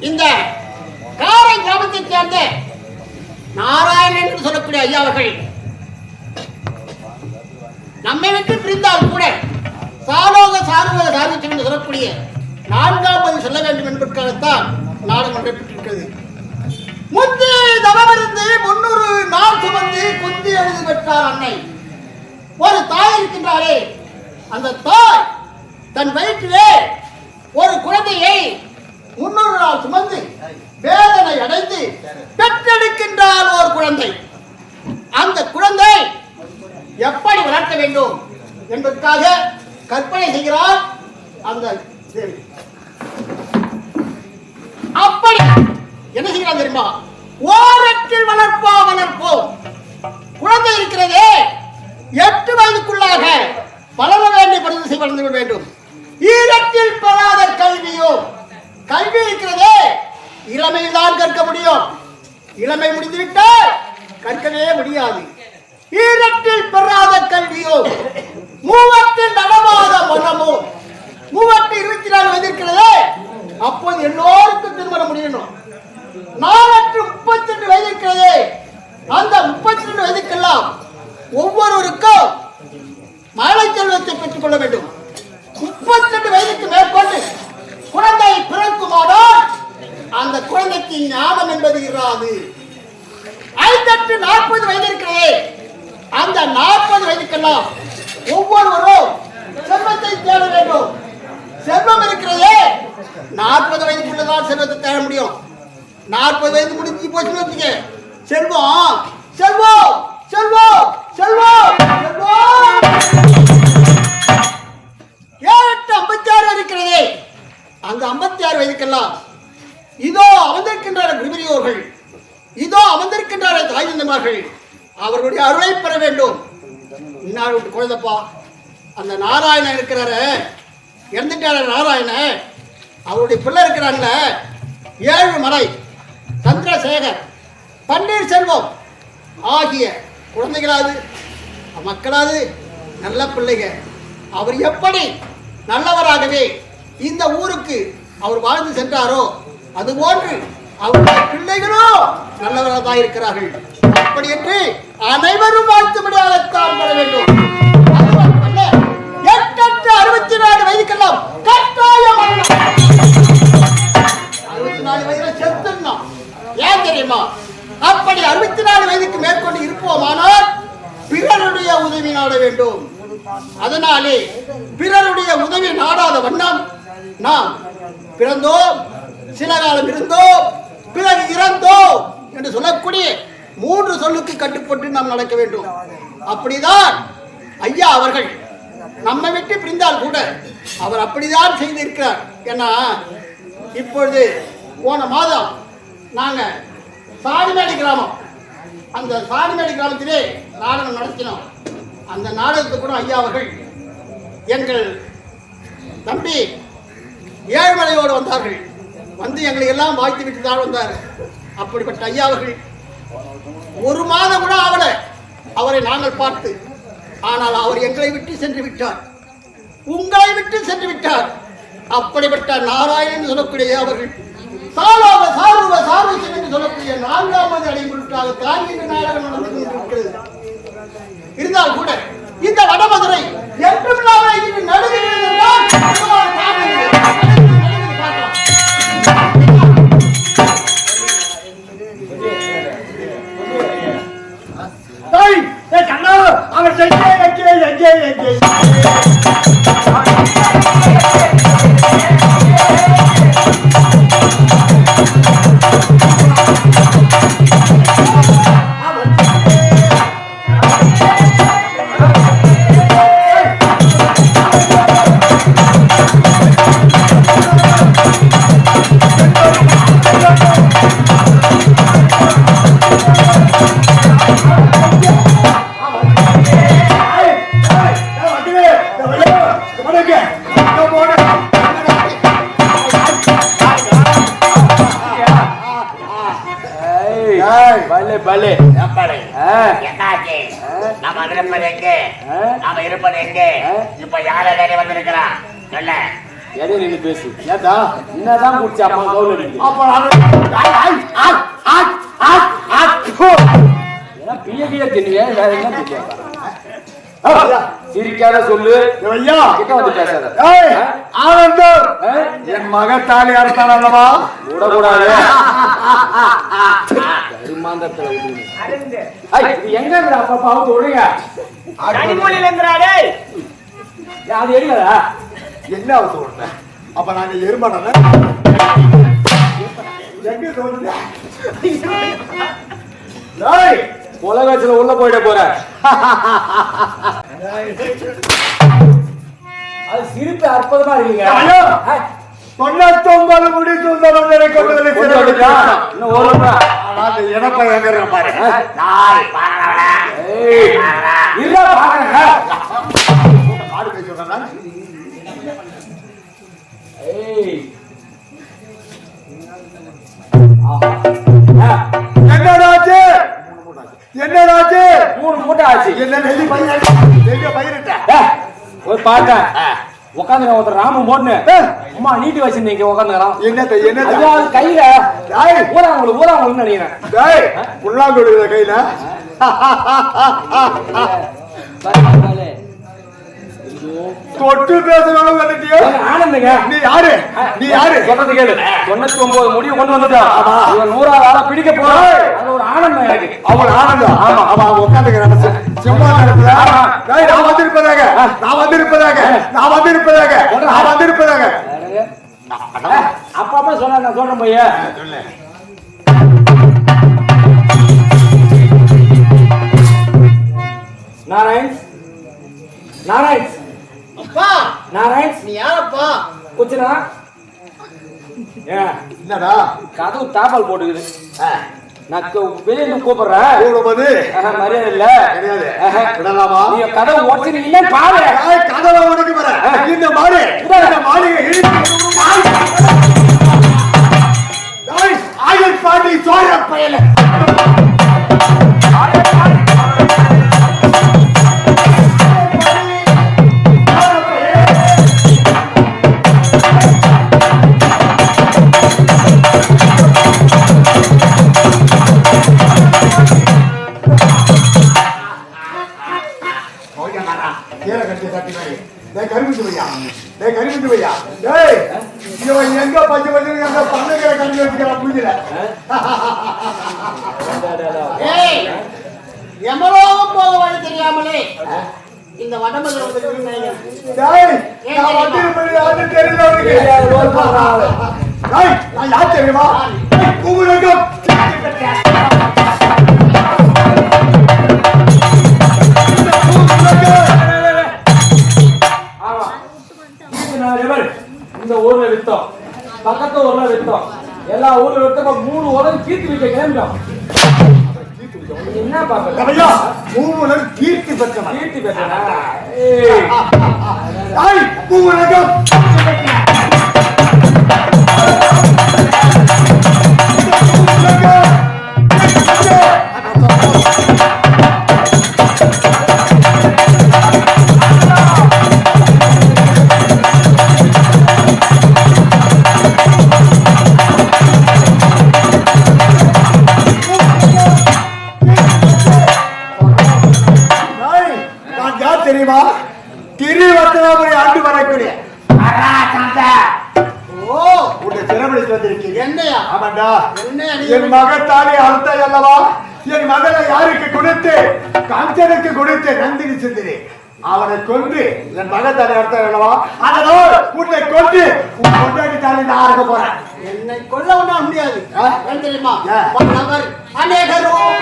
இந்த காரை கிராமத்தை சேர்ந்த நாராயணன் என்று சொல்லக்கூடிய ஐயா அவர்கள் நம்மை விட்டு பிரிந்தால் கூட சாலோக சார்போக சாதிச்சம் என்று சொல்லக்கூடிய 4ஆம் பதிவு சொல்ல வேண்டும் என்பதற்காகத்தான் நாடகம் நடைபெற்றிருக்கிறது. முந்தி தவமிருந்து 300 நாள் சுமந்து குந்தி எழுதி பெற்றார் அன்னை. ஒரு தாய் இருக்கின்றாரே, அந்த தாய் தன் வயிற்றிலே ஒரு குழந்தையை 300 நாள் சுமந்து வேதனை அடைந்து பெற்றெடுக்கின்றார் ஒரு குழந்தை. அந்த குழந்தை எப்படி வளர்க்க வேண்டும் என்பதற்காக கற்பனை செய்கிறார் அந்த தேவி. அப்படி என்ன செய்கிறார் தெரியுமா? ஓரத்தில் வளர்ப்போம். குழந்தை இருக்கிறதே 8 வயதுக்குள்ளாக வளர வேண்டிய பரிசு வளர்ந்து வேண்டும். ஈரத்தில் பெறாத கல்வியோ, கல்வி இருக்கிறதே இளமையில் தான் கற்க முடியும். இளமை முடிந்துவிட்டால் கற்கவே முடியாது. ஈரத்தில் பெறாத கல்வியோ, மூவத்தில் நடவாத மனமோ. 24 வயது இருக்கிறதே, அப்போது எல்லோருக்கும் திருமணம் முடியணும். 32 வயது இருக்கிறதே, அந்த 32 வயதுக்கெல்லாம் ஒவ்வொருவருக்கும் மழை செல்வத்தை பெற்றுக் கொள்ள வேண்டும். 32 வயதுக்கு மேற்கொண்டு குழந்தை பிறக்குமானால் அந்த குழந்தைக்கு ஞானம் என்பது இராது. 40 வயது இருக்கிறதே, அந்த 40 வயதுக்கெல்லாம் ஒவ்வொருவரும் செல்வத்தை தேட வேண்டும். செல்வம் இருக்கிறதே 40 வயதுக்குள்ளதான் செல்வத்தை தேட முடியும். 40 வயது முடிஞ்சு போச்சுன்னு வச்சுக்க, செல்வம் செல்வம் செல்வம் செல்வம் செல்வம் 56 இருக்கிறதே, அந்த 56 வயதுக்கெல்லாம் இதோ அமர்ந்திருக்கின்ற குருபெரியோர்கள், இதோ அமர்ந்திருக்கின்ற தாய் தந்தைமார்கள் அவர்களுடைய அருளை பெற வேண்டும். இன்னார் விட்டு குழந்தைப்பா, அந்த நாராயணன் இருக்கிறாரு, இறந்துட்டார நாராயணன், அவருடைய பிள்ளை இருக்கிறாங்கள 7 மலை, சந்திரசேகர், பன்னீர் செல்வம் ஆகிய குழந்தைகளாது மக்களாது நல்ல பிள்ளைங்க. அவர் எப்படி நல்லவராகவே இந்த ஊருக்கு அவர் வாழ்ந்து சென்றாரோ அதுபோன்று அவருடைய பிள்ளைகளும் நல்லவராக தான் இருக்கிறார்கள். அப்படி என்று அனைவரும் வாழ்த்துபடியாகத்தான் பெற வேண்டும். 64 வயதுக்கெல்லாம் கட்டாயம் 64 வயதுல செத்துடணும். ஏன் தெரியுமா? அப்படி 64 வயதுக்கு மேற்கொண்டு இருப்போமானால் பிறருடைய உதவி நாட வேண்டும். அதனாலே பிறருடைய உதவி நாடாத வண்ணம் நாம் பிறந்தோம், சில காலம் இருந்தோம், பிறகு இறந்தோம் என்று சொல்லக்கூடிய 3 சொல்லுக்கு கட்டுப்பட்டு நாம் நடக்க வேண்டும். அப்படிதான் ஐயா அவர்கள் நம்மை விட்டு பிரிந்தால் கூட அவர் அப்படிதான் செய்திருக்கிறார். ஏன்னா இப்பொழுது போன மாதம் நாங்கள் சாணிமேடி கிராமம், அந்த சாணிமேடி கிராமத்திலே நாடகம் நடத்தினோம். அந்த நாடகத்துக்கு கூட ஐயா அவர்கள் எங்கள் தம்பி ஏழ்மலையோடு வந்தார்கள். வந்து எங்களை எல்லாம் வாழ்த்து விட்டு தான் வந்தார். அப்படிப்பட்ட ஐயா அவர்கள் 1 மாதம் கூட ஆகல அவரை நாங்கள் பார்த்து. ஆனால் அவர் எங்களை விட்டு சென்று விட்டார், உங்களை விட்டு சென்று விட்டார். அப்படிப்பட்ட நாராயணன் சொல்லக்கூடிய அவர்கள் சாலோக சார்வ சார்வசம் என்று சொல்லக்கூடிய 4ஆவது அடைமுறைக்காக தாங்கி நாடகம் நடந்து கொண்டிருக்கிறது. இருந்தால் கூட இந்த வடமதுரை என்றும் இடையில நின்று பேசு. ஏதா என்னதான் குடிச்ச அம்மா கவுல் அடிக்குது. அப்ப பிய தின்னுவே வேற என்ன தின்னுவா? சிரிக்காத சொல்லு ஐயா. கிட்ட வந்து பேசாத. ஆனந்தம் என் மகத்தாலி அறுத்தான் அல்லவா? விடக்கூடாது. கருமாந்தத்துல விடுங்க. இது எங்க இருக்கிற அப்பா அவுத்து விடுங்க. கனிமொழியில இருக்கிறாரே. அது எரியதா? என்ன அவுத்து விடுறேன்? அப்ப நாங்க எருமாடானே எங்க தோணுது? உலகத்துல உள்ள போயிட போற. அது சிரிப்பு அற்புதமா இருக்கீங்க. 99 முடி சுந்தரவந்தரை கொண்டு வந்து இன்னும் ஒரு எனப்பா எங்க இருக்க பாரு. ஆடு பேசி சொல்றேன். என்னடாச்சு என்னடாச்சு? 3 மூட்டை ஆச்சு. என்ன நெல்லி பயிரிட்ட ஒரு பாக்க உட்காந்து ஒருத்தர் ராம போட்டு அம்மா நீட்டி வச்சிருந்தீங்க உட்காந்துக்கிறான். என்ன கையில ஊராங்களுக்கு நினைக்கிறேன். புல்லாங்குடி கையில தொட்டு பேசணும் வந்துட்டியோ? ஆனந்துங்க. நீ யாரு? நீ யாரு? சொல்றது கேளு. 99 முடிவு கொண்டு வந்துட்டான். இவன் 100ஆவது ஆளா பிடிக்க போறான். அது ஒரு ஆனந்தம் எனக்கு. அவன் ஆனந்தம். ஆமா அவன் உட்காந்துக்கிறான் சும்மா நடக்குதா? நான் வந்திருப்பதாக அப்பா சொல்ல நான் சொல்றேன் பையா. நாராயண் நாராயண் அப்பா நாராயண் நீ யாரப்பா? குச்சினா என்னடா கதவு தாப்பால் போட்டுக்குது. நான் வெளியே கூப்பிடுறேன். மரியாதை இல்ல விடலாமா? நீ கதவு ஓட்டுறீங்க பாரு. கதவை உனக்கு வர இந்த மாடு ஆயுள் பாண்டி சோழ பயல எங்க பஞ்சு பண்ணி பண்ணைகளை கண்டு வச்சுக்கலாம் புரியல. எமலோகம் போக வழி தெரியாமலே இந்த வடமதுரை யார் தெரியுமா? இந்த ஊர்ல வித்தோம், பக்கத்து ஊர்ல வித்தோம், எல்லா ஊர்ல வித்தோம். 3 உலகம் கீர்த்தி விட்ட கிளம்பிட்டோம். என்ன பாப்பா 3 உலகம் கீர்த்தி பெற்றவன். கீர்த்தி பெற்றனா? தெரியுமா? திருவத்தனாபுரி ஆண்டு வரக்கூடிய சிறமணிக்கு வந்திருக்கீங்க. என்னையா? ஆமாண்டா. என் மகத்தாலே அழுத்த அல்லவா? என் மகளை யாருக்கு கொடுத்து? கஞ்சனுக்கு கொடுத்து நந்தினி சுந்தரி. அவனை கொண்டு என் மகத்தாலே அழுத்த அல்லவா? அதனால் உன்னை கொண்டு உன் கொண்டாடி தாலி நான் ஆரம்ப போறேன். என்னை கொல்ல ஒண்ணா முடியாது. தெரியுமா? அநேகரும்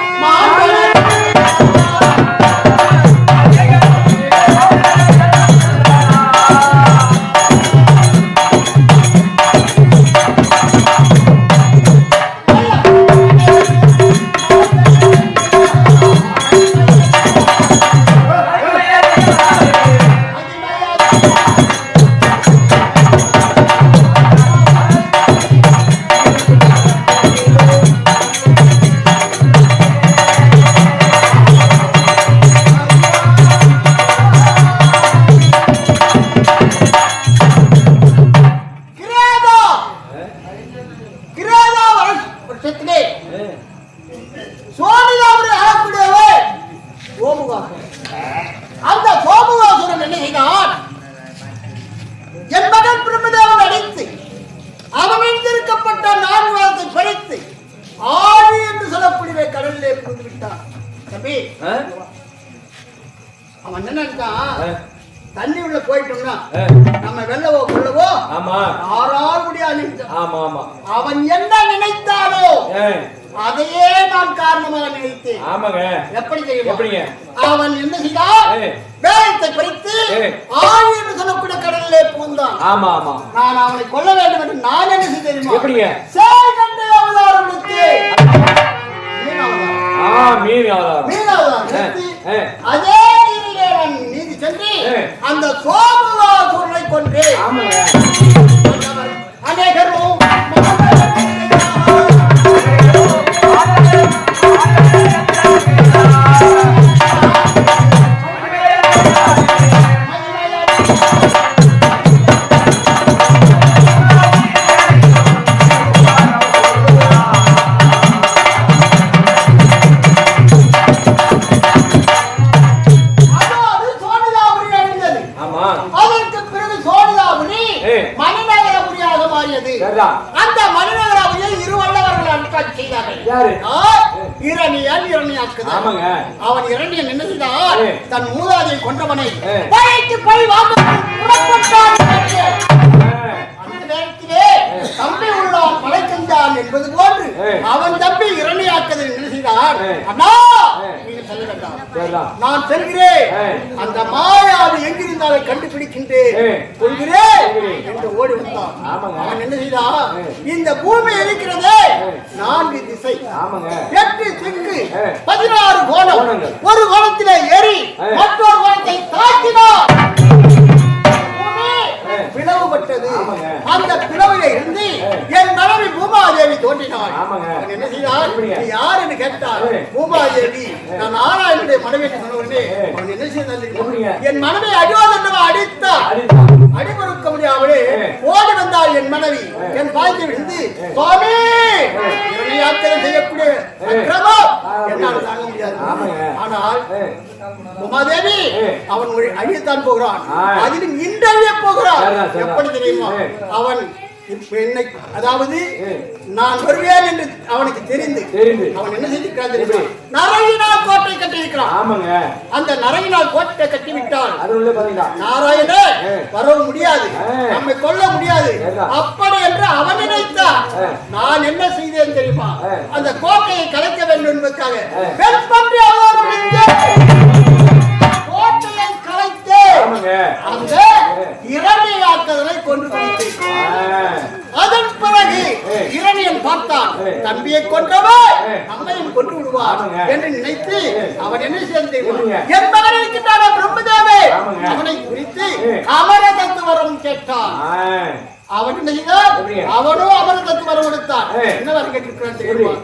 பட்சத்திலே சோனியாவுடைய ஆகக்கூடியவை சோமுகாசுரன். அந்த சோமுகாசுரன் என்ன செய்தான்? என் மகன் பிரம்மதேவன் அடித்து அவன் எழுந்திருக்கப்பட்ட 4 வாரத்தை பறித்து ஆழி என்று சொல்லக்கூடிய கடலிலே புகுந்து விட்டான். தம்பி, அவன் என்ன நினைச்சான்? தண்ணி உள்ள போயிட்டோம்னா நம்ம வெள்ளவோ கொள்ளவோ யாரால் முடியாது. அவன் என்ன நினைத்தானோ அதையே நான் காரணமாக நினைத்தேன். எப்படி தெரியும்? அவன் என்ன செய்தான்? வேகத்தை பறித்து ஆழி என்று சொல்லக்கூடிய கடலிலே புகுந்தான். நான் அவனை கொல்ல வேண்டும் என்று நான் என்ன செய்ய தெரியுமா? சேகண்டை அவதாரம் எடுத்து அதே நீதியிலே நான் நீதி சென்று அந்த சோமுகாசுரனை கொன்று அநேகரும் அந்த மணிநகராவியை 2 வல்லவர்கள் அட்காட்சி செய்தார்கள். அவன் இரண்டியன் என்ன செய்தான்? தன் மூதாதையை கொன்றவனை பழிக்கு பழி வாங்க புறப்பட்டான். அந்த நேரத்திலே தம்பி உள்ளான் மலை சென்றான் என்பது போன்று அவன் தம்பி இரணியாக்கதை என்ன செய்தான்? அண்ணா, நீங்க செல்ல வேண்டாம், நான் செல்கிறேன். அந்த மாயாவை எங்கிருந்தாலே கண்டுபிடிக்கின்றேன், கொள்கிறேன் என்று ஓடி வந்தான். அவன் என்ன செய்தான்? இந்த பூமி இருக்கிறதே 4 திசை, 8 திக்கு, 16 கோணம். ஒரு கோணத்திலே ஏறி மற்றொரு கோணத்தை தாக்கினார். பிளவுபட்டது. அந்த பிளவிலே இருந்து என் மனைவி பூமாதேவி தோன்றினாள். என்ன செய்தார்? யார் என்று கேட்டார். பூமாதேவி, நான் நாராயணனுடைய மனைவி என்று சொன்னவர்களே. அவன் என்ன செய்தார்? என் மனைவி அடிவாதம் அடித்தார். அடிபொறுக்க முடியாமலே ஓடி வந்தாள் என் மனைவி. என் பாய்ச்சி விழுந்து, சுவாமி, யாத்திரை செய்யக்கூடிய அக்கிரமம் என்னால் தாங்க முடியாது. ஆனால் உமாதேவி அவன் அழியத்தான் போகிறான், அதிலும் இன்றழிய போகிறான். எப்படி தெரியுமா? அவன் என்னை, அதாவது நான் வருவேன் என்று அவனுக்கு தெரிந்து அவன் என்ன செய்திருக்கிறான் தெரியுமா? நரகினால் கோட்டை கட்டியிருக்கிறான். அந்த நரகினால் கோட்டை கட்டிவிட்டால் நாராயணே வர முடியாது, நம்மை கொல்ல முடியாது. அப்படி என்று அவன் நினைத்தான். நான் என்ன செய்தேன் தெரியுமா? அந்த கோட்டையை கலைக்க வேண்டும் என்பதற்காக வெண்பன்றி கோட்டையை கலைத்து அந்த இரணியாக்கதனை கொண்டு கொடுத்தேன். அதன் பிறகு இரணியன் பார்த்தான், தம்பியை கொன்றவன் நம்மையும் கொண்டு விடுவார் என்று நினைத்து அவன் என்ன செய்தான்? என் மகன் இருக்கின்றான பிரம்மதேவே, அவனை குறித்து அமர தத்துவரம் கேட்டான். அவன் என்ன செய்தான்? அவனும் அமர தத்துவரம் கொடுத்தான். என்ன வரை கேட்டிருக்கிறான் தெரியுமா?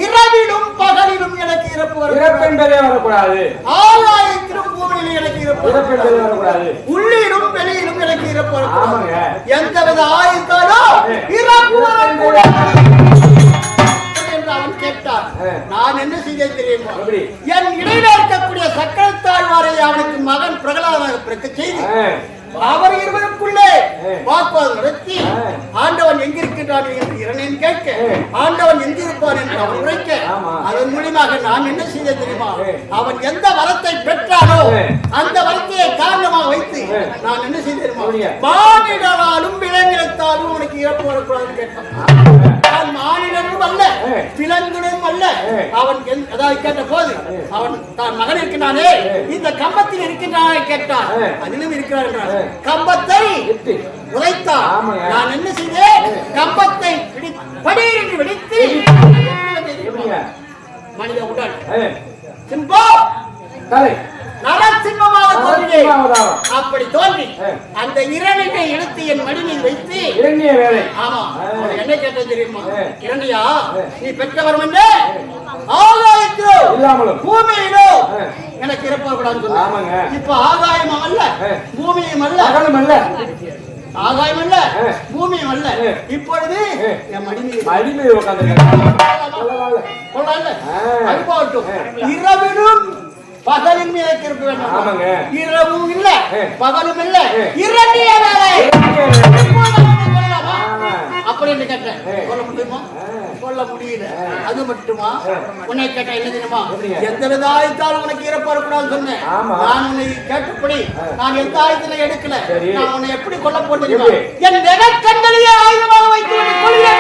இரவிலும் பகலிலும் எனக்கு இறப்பு வரக்கூடாது, ஆகாயத்திலும் பூமியிலும் எனக்கு இறப்பு வரக்கூடாது, உள்ளிலும் வெளியிலும் எனக்கு இறப்பு வரக்கூடாது, எந்தவித ஆயுத்தாலும் இறப்பு வரக்கூடாது என்று அவன் கேட்டான். நான் என்ன செய்ய தெரியுமா? என் இடையில இருக்கக்கூடிய சக்கரத்தாழ்வாரை அவனுக்கு மகன் பிரகலாதனாக பிறக்க செய்து அவர் இருவருக்குள்ளே வாக்குவாதம் நடத்தி ஆண்டவன் எங்கிருக்கிறான் என்று இரணியன் கேட்க, ஆண்டவன் எங்கிருப்பான் என்று அவன் உரைக்க, அதன் மூலமாக நான் என்ன செய்த தெரியுமா? அவன் எந்த வரத்தை பெற்றானோ அந்த வரத்தையை காரணமாக வைத்து நான் என்ன செய்த தெரியுமா? மானிடராலும் விலங்கினத்தாலும் உனக்கு இறப்பு வரக்கூடாதுன்னு கேட்டான். மானிடனும் அல்ல, விலங்குகளும் அல்ல. அவன் அதாவது கேட்ட போது அவன் தான் மகன் இருக்கின்றானே, இந்த கம்பத்தில் இருக்கின்றானே கேட்டான். அதிலும் இருக்கிறான் என்றான். கம்பத்தை உதைத்தான். நான் என்ன செய்தேன்? கம்பத்தை படீரென்று வெடித்து மனித உடல் சிம்போ நரசிம்மமாக தோன்றினேன். அப்படி தோன்றி அந்த இரணியை எடுத்து என் மடியில் வைத்து ஆமா என்ன கேட்டது தெரியுமா? இரணியா, நீ பெற்றவரும் என்ன ஆகாயத்திலோ பூமியிலோ எனக்கு இறப்பக்கூடாதுன்னு சொன்னாங்க. இப்ப ஆகாயம் அல்ல, பூமியும் அல்ல, ஆகாயம் அல்ல ஆ. பூமியும் அல்ல ஆ. இப்பொழுது ஆ. என் மடிமீது மடிமை உட்காந்துருக்காங்க கொள்ளல ஆ. அது போகட்டும் ஆ. இரவிலும் பகலின் மீது இருக்க வேண்டும் ஆமாங்க. இரவும் இல்ல ஆ. பகலும் இல்ல ஆ. இரண்டிய வேலை இப்பொழுது அவனை கொல்லலாமா? ஆ. அப்படின்னு கேட்டேன் ஆ. சொல்ல முடியுமா ஆ. சொல்ல முடியல அது மட்டுமா ஆ. உன்னை கேட்ட என்ன தெரியுமா எப்படிங்க? எந்த ஆயத்தாலும் உனக்கு இறப்பு வரக்கூடாதுன்னு சொன்னேன் ஆமா. நான் உன்னை கேட்டபடி நான் எந்த ஆயத்தில எடுக்கல சரி. நான் உன்னை எப்படி கொல்ல போட்டு தெரியுமா எப்படி? என் நெகக்கண்களையே ஆயுதமாக வைத்து உன்னை கொல்கிறேன்